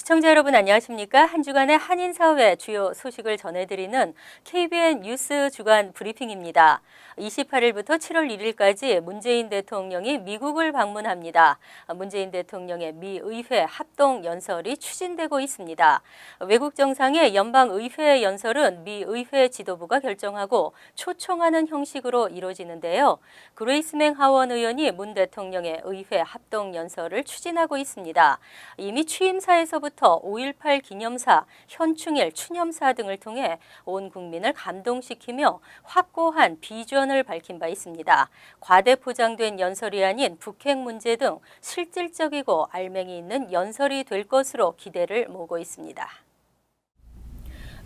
시청자 여러분 안녕하십니까? 한 주간의 한인사회 주요 소식을 전해드리는 KBN 뉴스 주간 브리핑입니다. 28일부터 7월 1일까지 문재인 대통령이 미국을 방문합니다. 문재인 대통령의 미 의회 합동 연설이 추진되고 있습니다. 외국 정상의 연방의회 연설은 미 의회 지도부가 결정하고 초청하는 형식으로 이루어지는데요. 그레이스맹 하원 의원이 문 대통령의 의회 합동 연설을 추진하고 있습니다. 이미 취임사에서부터 5.18 기념사, 현충일, 추념사 등을 통해 온 국민을 감동시키며 확고한 비전을 밝힌 바 있습니다. 과대 포장된 연설이 아닌 북핵 문제 등 실질적이고 알맹이 있는 연설이 될 것으로 기대를 모으고 있습니다.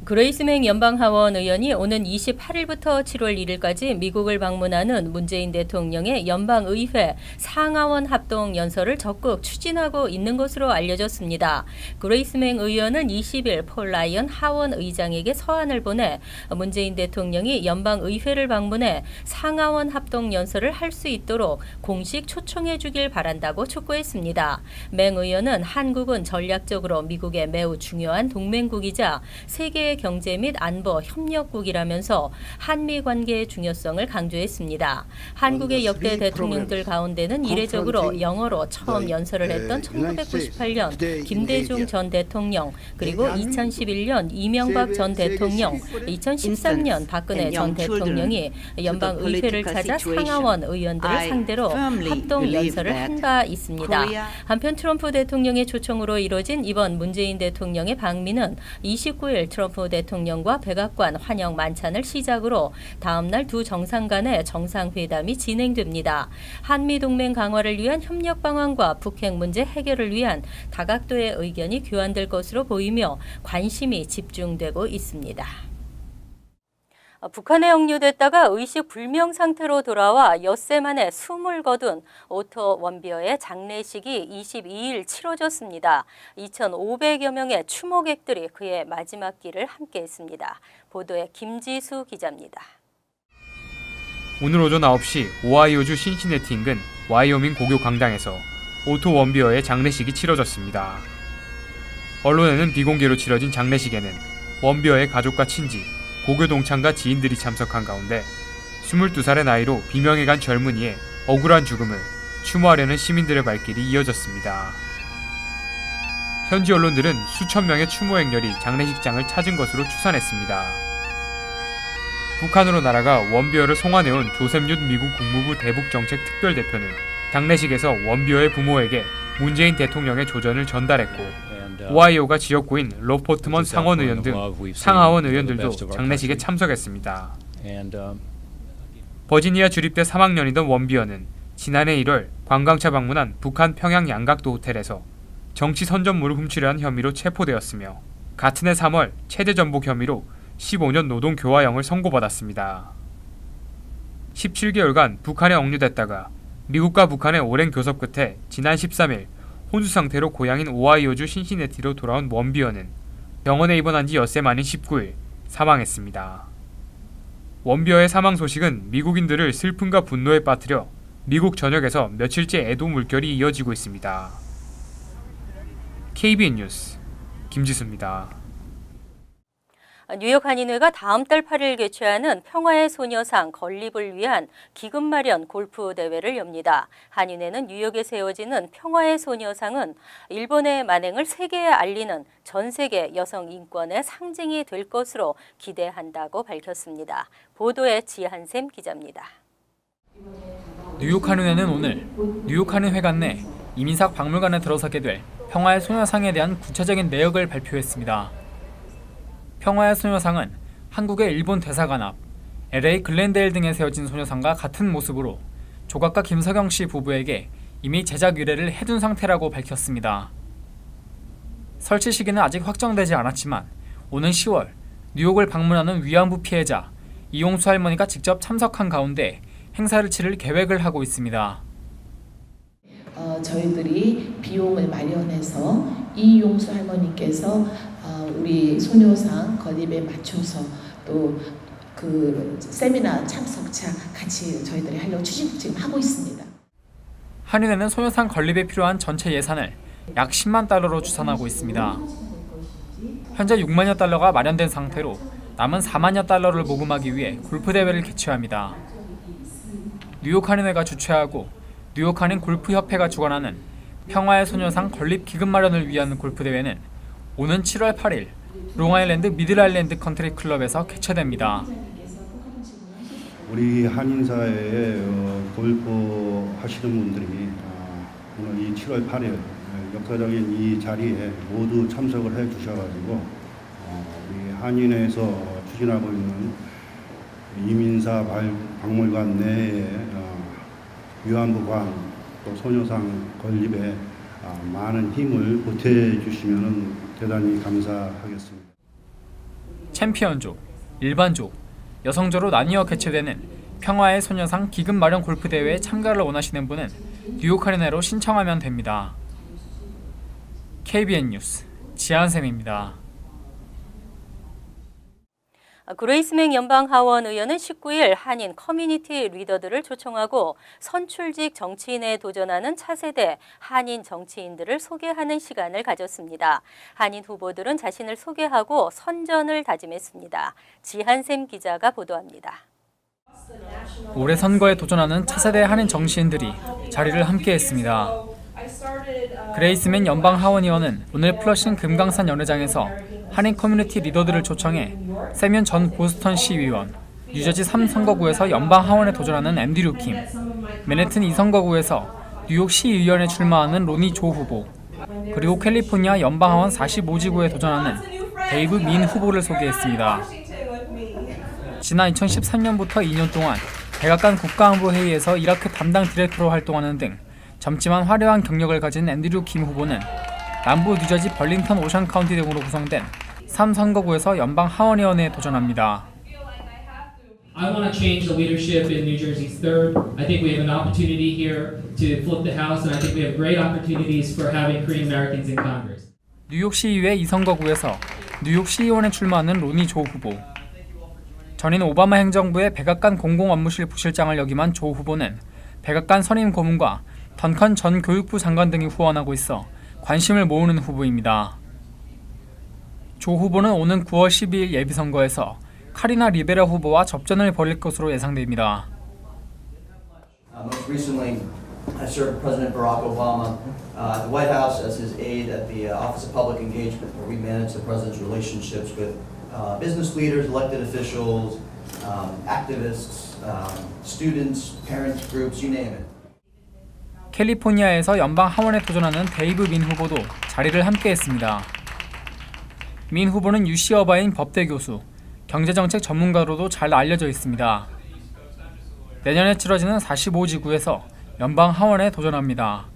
그레이스맹 연방하원 의원이 오는 28일부터 7월 1일까지 미국을 방문하는 문재인 대통령의 연방의회 상하원 합동 연설을 적극 추진하고 있는 것으로 알려졌습니다. 그레이스맹 의원은 20일 폴 라이언 하원 의장에게 서한을 보내 문재인 대통령이 연방의회를 방문해 상하원 합동 연설을 할 수 있도록 공식 초청해 주길 바란다고 촉구했습니다. 맹 의원은 한국은 전략적으로 미국의 매우 중요한 동맹국이자 세계 경제 및 안보 협력국이라면서 한미 관계의 중요성을 강조했습니다. 한국의 역대 대통령들 가운데는 이례적으로 영어로 처음 연설을 했던 1998년 김대중 전 대통령, 그리고 2011년 이명박 전 대통령, 2013년 박근혜 전 대통령이 연방의회를 찾아 상하원 의원들을 상대로 합동 연설을 한 바 있습니다. 한편 트럼프 대통령의 초청으로 이뤄진 이번 문재인 대통령의 방미는 29일 트럼프 대통령과 백악관 환영 만찬을 시작으로 다음 날 두 정상 간의 정상회담이 진행됩니다. 한미동맹 강화를 위한 협력 방안과 북핵 문제 해결을 위한 다각도의 의견이 교환될 것으로 보이며 관심이 집중되고 있습니다. 북한에 억류됐다가 의식 불명 상태로 돌아와 엿새 만에 숨을 거둔 오토 원비어의 장례식이 22일 치러졌습니다. 2,500여 명의 추모객들이 그의 마지막 길을 함께했습니다. 보도에 김지수 기자입니다. 오늘 오전 9시 오하이오주 신시내티 인근 와이오밍 고교 강당에서 오토 원비어의 장례식이 치러졌습니다. 언론에는 비공개로 치러진 장례식에는 원비어의 가족과 친지, 고교 동창과 지인들이 참석한 가운데 22살의 나이로 비명에 간 젊은이의 억울한 죽음을 추모하려는 시민들의 발길이 이어졌습니다. 현지 언론들은 수천 명의 추모 행렬이 장례식장을 찾은 것으로 추산했습니다. 북한으로 날아가 원비어를 송환해온 조셉 윤 미국 국무부 대북정책특별대표는 장례식에서 원비어의 부모에게 문재인 대통령의 조전을 전달했고, 오하이오가 지역구인 로포트먼 상원 의원 등 상하원 의원들도 장례식에 참석했습니다. 버지니아 주립대 3학년이던 원비어는 지난해 1월 관광차 방문한 북한 평양 양각도 호텔에서 정치 선전물을 훔치려 한 혐의로 체포되었으며, 같은 해 3월 체제 전복 혐의로 15년 노동교화형을 선고받았습니다. 17개월간 북한에 억류됐다가 미국과 북한의 오랜 교섭 끝에 지난 13일 혼수 상태로 고향인 오하이오주 신시내티로 돌아온 원비어는 병원에 입원한 지 엿새 만인 19일 사망했습니다. 원비어의 사망 소식은 미국인들을 슬픔과 분노에 빠뜨려 미국 전역에서 며칠째 애도 물결이 이어지고 있습니다. KBN 뉴스 김지수입니다. 뉴욕 한인회가 다음 달 8일 개최하는 평화의 소녀상 건립을 위한 기금 마련 골프 대회를 엽니다. 한인회는 뉴욕에 세워지는 평화의 소녀상은 일본의 만행을 세계에 알리는 전 세계 여성 인권의 상징이 될 것으로 기대한다고 밝혔습니다. 보도에 지한샘 기자입니다. 뉴욕 한인회는 오늘 뉴욕 한인회관 내 이민삭 박물관에 들어서게 될 평화의 소녀상에 대한 구체적인 내역을 발표했습니다. 평화의 소녀상은 한국의 일본 대사관 앞, LA 글렌데일 등에 세워진 소녀상과 같은 모습으로 조각가 김석영 씨 부부에게 이미 제작 의뢰를 해둔 상태라고 밝혔습니다. 설치 시기는 아직 확정되지 않았지만 오는 10월 뉴욕을 방문하는 위안부 피해자 이용수 할머니가 직접 참석한 가운데 행사를 치를 계획을 하고 있습니다. 저희들이 비용을 마련해서 이용수 할머니께서 우리 소녀상 건립에 맞춰서 또 그 세미나 참석차 같이 저희들이 하려고 추진 지금 하고 있습니다. 한인회는 소녀상 건립에 필요한 전체 예산을 약 10만 달러로 추산하고 있습니다. 현재 6만여 달러가 마련된 상태로 남은 4만여 달러를 모금하기 위해 골프 대회를 개최합니다. 뉴욕 한인회가 주최하고 뉴욕 한인 골프협회가 주관하는 평화의 소녀상 건립 기금 마련을 위한 골프 대회는 오는 7월 8일 롱아일랜드 미들아일랜드 컨트리 클럽에서 개최됩니다. 우리 한인 사회에 골프 하시는 분들이 오늘 이 7월 8일 역사적인 이 자리에 모두 참석을 해 주셔가지고 우리 한인회에서 추진하고 있는 이민사 박물관 내에 위안부관 또 소녀상 건립에 많은 힘을 보태 주시면 대단히 감사하겠습니다. 챔피언조, 일반조, 여성조로 나뉘어 개최되는 평화의 소녀상 기금 마련 골프 대회에 참가를 원하시는 분은 뉴욕 한인회로 신청하면 됩니다. KBN 뉴스 지한샘입니다. 그레이스맹 연방하원 의원은 19일 한인 커뮤니티 리더들을 초청하고 선출직 정치인에 도전하는 차세대 한인 정치인들을 소개하는 시간을 가졌습니다. 한인 후보들은 자신을 소개하고 선전을 다짐했습니다. 지한샘 기자가 보도합니다. 올해 선거에 도전하는 차세대 한인 정치인들이 자리를 함께했습니다. 그레이스맨 연방하원 의원은 오늘 플러싱 금강산 연회장에서 한인 커뮤니티 리더들을 초청해 세면 전 보스턴 시의원, 뉴저지 3선거구에서 연방하원에 도전하는 앤드류 킴, 맨해튼 2선거구에서 뉴욕 시의원에 출마하는 로니 조 후보, 그리고 캘리포니아 연방하원 45지구에 도전하는 데이브 민 후보를 소개했습니다. 지난 2013년부터 2년 동안 백악관 국가안보회의에서 이라크 담당 디렉터로 활동하는 등 젊지만 화려한 경력을 가진 앤드류 킴 후보는 남부 뉴저지 벌링턴 오션 카운티 등으로 구성된 3선거구에서 연방 하원의원에 도전합니다. I want to change the leadership in New Jersey's 3rd. I think we have an opportunity here to flip the House, and I think we have great opportunities for having Korean Americans in Congress. 뉴욕 시의회 2선거구에서 뉴욕 시의원에 출마하는 로니 조 후보. 전인 오바마 행정부의 백악관 공공업무실 부실장을 역임한 조 후보는 백악관 선임 고문과 던컨 전 교육부 장관 등이 후원하고 있어 관심을 모으는 후보입니다. 조 후보는 오는 9월 12일 예비선거에서 카리나 리베라 후보와 접전을 벌일 것으로 예상됩니다. Most recently, I served President Barack Obama at the White House as his aide at the Office of Public Engagement, where we manage the president's relationships with business leaders, elected officials, activists, students, parents groups, you name it. 캘리포니아에서 연방 하원에 도전하는 데이브 민 후보도 자리를 함께했습니다. 민 후보는 UC 어바인 법대 교수, 경제정책 전문가로도 잘 알려져 있습니다. 내년에 치러지는 45지구에서 연방 하원에 도전합니다.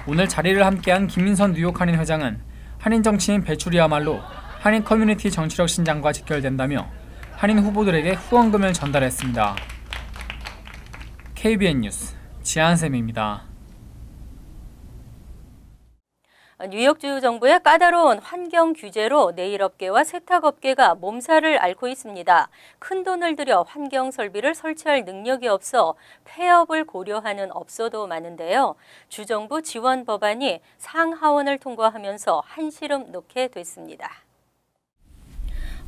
오늘 자리를 함께한 김민선 뉴욕 한인 회장은 한인 정치인 배출이야말로 한인 커뮤니티 정치력 신장과 직결된다며 한인 후보들에게 후원금을 전달했습니다. KBN 뉴스 지한샘입니다. 뉴욕주 정부의 까다로운 환경 규제로 네일업계와 세탁업계가 몸살을 앓고 있습니다. 큰 돈을 들여 환경 설비를 설치할 능력이 없어 폐업을 고려하는 업소도 많은데요. 주정부 지원 법안이 상하원을 통과하면서 한시름 놓게 됐습니다.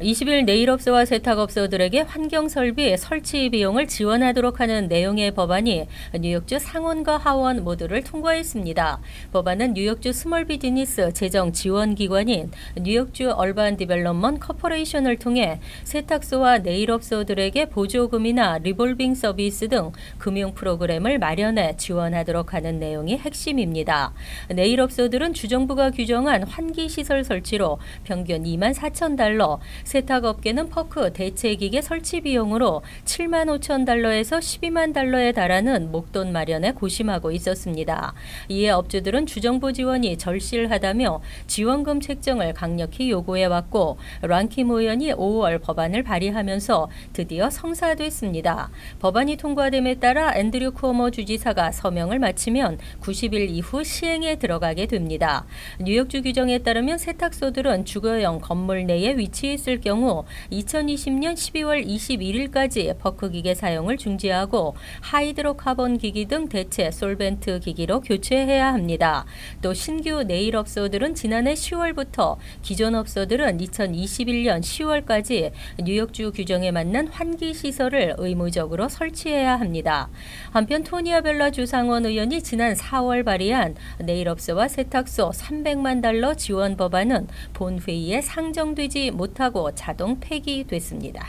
20일 네일업소와 세탁업소들에게 환경설비 설치 비용을 지원하도록 하는 내용의 법안이 뉴욕주 상원과 하원 모두를 통과했습니다. 법안은 뉴욕주 스몰 비즈니스 재정 지원 기관인 뉴욕주 얼반 디벨롭먼트 커퍼레이션을 통해 세탁소와 네일업소들에게 보조금이나 리볼빙 서비스 등 금융 프로그램을 마련해 지원하도록 하는 내용이 핵심입니다. 네일업소들은 주정부가 규정한 환기시설 설치로 평균 24,000달러, 세탁업계는 퍼크 대체기계 설치 비용으로 7만 5천 달러에서 12만 달러에 달하는 목돈 마련에 고심하고 있었습니다. 이에 업주들은 주정부 지원이 절실하다며 지원금 책정을 강력히 요구해왔고 란킴 의원이 5월 법안을 발의하면서 드디어 성사됐습니다. 법안이 통과됨에 따라 앤드류 쿠오모 주지사가 서명을 마치면 90일 이후 시행에 들어가게 됩니다. 뉴욕주 규정에 따르면 세탁소들은 주거용 건물 내에 위치해 있을 될 경우 2020년 12월 21일까지 버크 기계 사용을 중지하고 하이드로카본 기기 등 대체 솔벤트 기기로 교체해야 합니다. 또 신규 네일 업소들은 지난해 10월부터 기존 업소들은 2021년 10월까지 뉴욕주 규정에 맞는 환기 시설을 의무적으로 설치해야 합니다. 한편 토니 아벨라 주상원 의원이 지난 4월 발의한 네일업소와 세탁소 300만 달러 지원 법안은 본회의에 상정되지 못하고 자동 폐기됐습니다.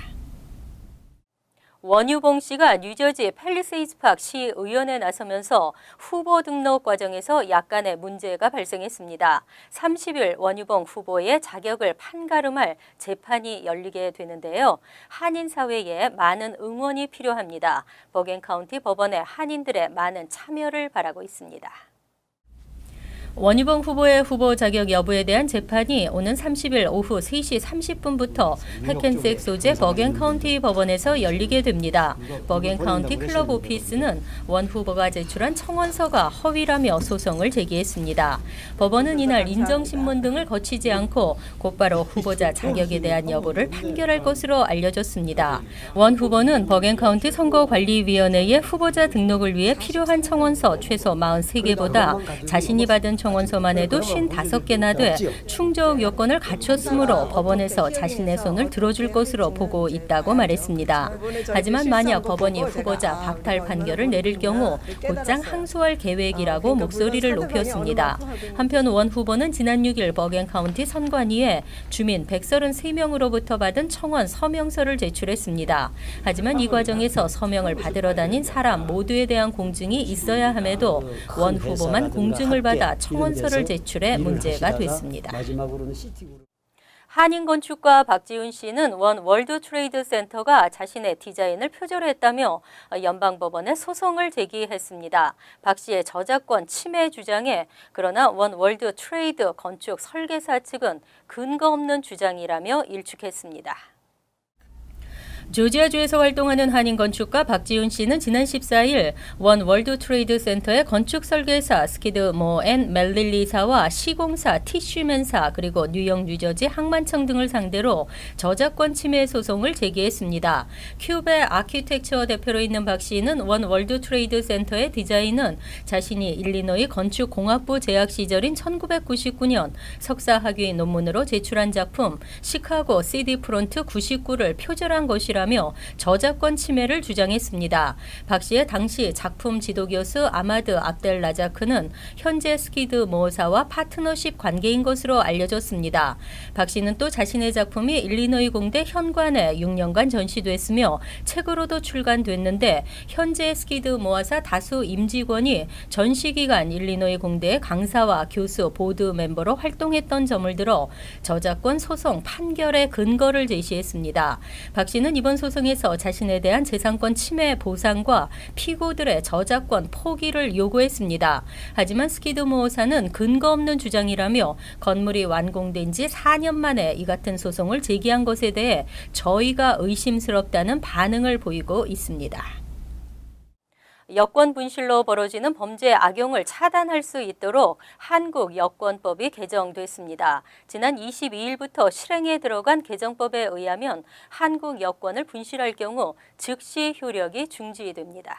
원유봉 씨가 뉴저지 팰리세이드파크 시의원에 나서면서 후보 등록 과정에서 약간의 문제가 발생했습니다. 30일 원유봉 후보의 자격을 판가름할 재판이 열리게 되는데요. 한인 사회에 많은 응원이 필요합니다. 버겐 카운티 법원의 한인들의 많은 참여를 바라고 있습니다. 원유봉 후보의 후보 자격 여부에 대한 재판이 오는 30일 오후 3시 30분부터 해켄색 소재 버겐 카운티 법원에서 열리게 됩니다. 버겐 카운티 클럽 오피스는 원 후보가 제출한 청원서가 허위라며 소송을 제기했습니다. 법원은 이날 인정신문 등을 거치지 않고 곧바로 후보자 자격에 대한 여부를 판결할 것으로 알려졌습니다. 원 후보는 버겐 카운티 선거관리위원회의 후보자 등록을 위해 필요한 청원서 최소 43개보다 자신이 받은 청원서만 해도 55개나 돼 충족 요건을 갖췄으므로 법원에서 자신의 손을 들어줄 것으로 보고 있다고 말했습니다. 하지만 만약 법원이 후보자 박탈 판결을 내릴 경우 곧장 항소할 계획이라고 목소리를 높였습니다. 한편 원 후보는 지난 6일 버겐 카운티 선관위에 주민 133명으로부터 받은 청원 서명서를 제출했습니다. 하지만 이 과정에서 서명을 받으러 다닌 사람 모두에 대한 공증이 있어야 함에도 원 후보만 공증을 받아 청원서를 제출해 문제가 됐습니다. 한인건축가 박지훈 씨는 원 월드 트레이드 센터가 자신의 디자인을 표절했다며 연방법원에 소송을 제기했습니다. 박 씨의 저작권 침해 주장에 그러나 원 월드 트레이드 건축 설계사 측은 근거 없는 주장이라며 일축했습니다. 조지아주에서 활동하는 한인 건축가 박지훈 씨는 지난 14일 원 월드 트레이드 센터의 건축 설계사 스키드 모 앤 멜릴리사와 시공사 티슈맨사 그리고 뉴욕 뉴저지 항만청 등을 상대로 저작권 침해 소송을 제기했습니다. 큐베 아키텍처 대표로 있는 박 씨는 원 월드 트레이드 센터의 디자인은 자신이 일리노이 건축공학부 재학 시절인 1999년 석사 학위 논문으로 제출한 작품 시카고 CD 프론트 99를 표절한 것이라 라며 저작권 침해를 주장했습니다. 박 씨의 당시 작품 지도교수 아마드 압델 라자크는 현재 스키드 모사와 파트너십 관계인 것으로 알려졌습니다. 박 씨는 또 자신의 작품이 일리노이 공대 현관에 6년간 전시됐으며 책으로도 출간됐는데 현재 스키드 모아사 다수 임직원이 전시 기간 일리노이 공대의 강사와 교수 보드 멤버로 활동했던 점을 들어 저작권 소송 판결의 근거를 제시했습니다. 박 씨는 이번 소송에서 자신에 대한 재산권 침해 보상과 피고들의 저작권 포기를 요구했습니다. 하지만 스키드 모사는 근거 없는 주장이라며 건물이 완공된 지 4년 만에 이 같은 소송을 제기한 것에 대해 저희가 의심스럽다는 반응을 보이고 있습니다. 여권 분실로 벌어지는 범죄 악용을 차단할 수 있도록 한국 여권법이 개정됐습니다. 지난 22일부터 실행에 들어간 개정법에 의하면 한국 여권을 분실할 경우 즉시 효력이 중지됩니다.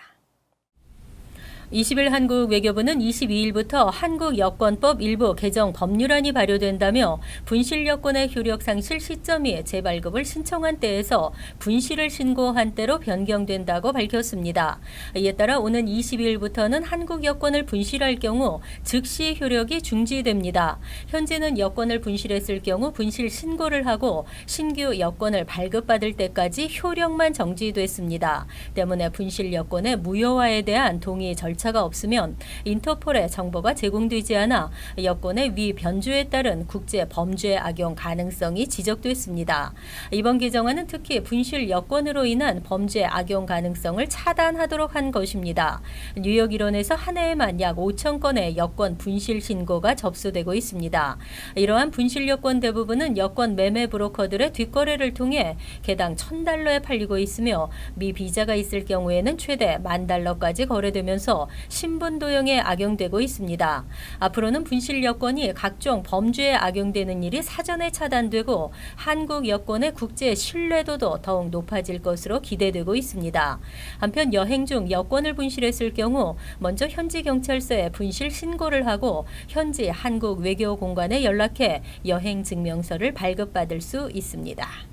20일 한국 외교부는 22일부터 한국 여권법 일부 개정 법률안이 발효된다며 분실 여권의 효력 상실 시점이 재발급을 신청한 때에서 분실을 신고한 때로 변경된다고 밝혔습니다. 이에 따라 오는 22일부터는 한국 여권을 분실할 경우 즉시 효력이 중지됩니다. 현재는 여권을 분실했을 경우 분실 신고를 하고 신규 여권을 발급받을 때까지 효력만 정지됐습니다. 때문에 분실 여권의 무효화에 대한 동의 절차가 없으면 인터폴의 정보가 제공되지 않아 여권의 위변조에 따른 국제 범죄 악용 가능성이 지적됐습니다. 이번 개정안은 특히 분실 여권으로 인한 범죄 악용 가능성을 차단하도록 한 것입니다. 뉴욕 일원에서 한 해에만 약 5천 건의 여권 분실 신고가 접수되고 있습니다. 이러한 분실 여권 대부분은 여권 매매 브로커들의 뒷거래를 통해 개당 $1,000에 팔리고 있으며 미비자가 있을 경우에는 최대 $10,000까지 거래되면서 신분 도형에 악용되고 있습니다. 앞으로는 분실 여권이 각종 범죄에 악용되는 일이 사전에 차단되고 한국 여권의 국제 신뢰도도 더욱 높아질 것으로 기대되고 있습니다. 한편 여행 중 여권을 분실했을 경우 먼저 현지 경찰서에 분실 신고를 하고 현지 한국 외교공관에 연락해 여행 증명서를 발급받을 수 있습니다.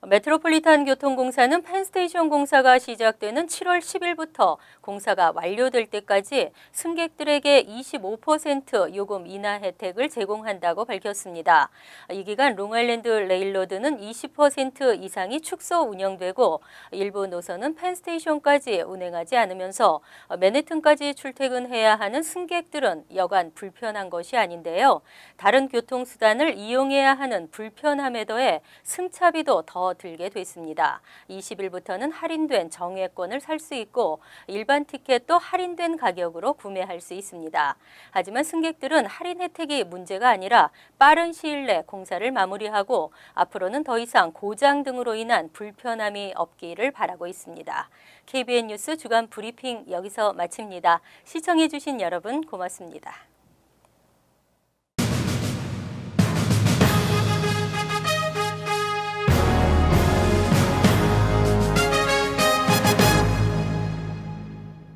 메트로폴리탄 교통공사는 펜스테이션 공사가 시작되는 7월 10일부터 공사가 완료될 때까지 승객들에게 25% 요금 인하 혜택을 제공한다고 밝혔습니다. 이 기간 롱아일랜드 레일로드는 20% 이상이 축소 운영되고 일부 노선은 펜스테이션까지 운행하지 않으면서 맨해튼까지 출퇴근해야 하는 승객들은 여간 불편한 것이 아닌데요. 다른 교통수단을 이용해야 하는 불편함에 더해 승차비도 더 들게 됐습니다. 20일부터는 할인된 정회권을 살 수 있고 일반 티켓도 할인된 가격으로 구매할 수 있습니다. 하지만 승객들은 할인 혜택이 문제가 아니라 빠른 시일 내 공사를 마무리하고 앞으로는 더 이상 고장 등으로 인한 불편함이 없기를 바라고 있습니다. KBN 뉴스 주간 브리핑 여기서 마칩니다. 시청해 주신 여러분 고맙습니다.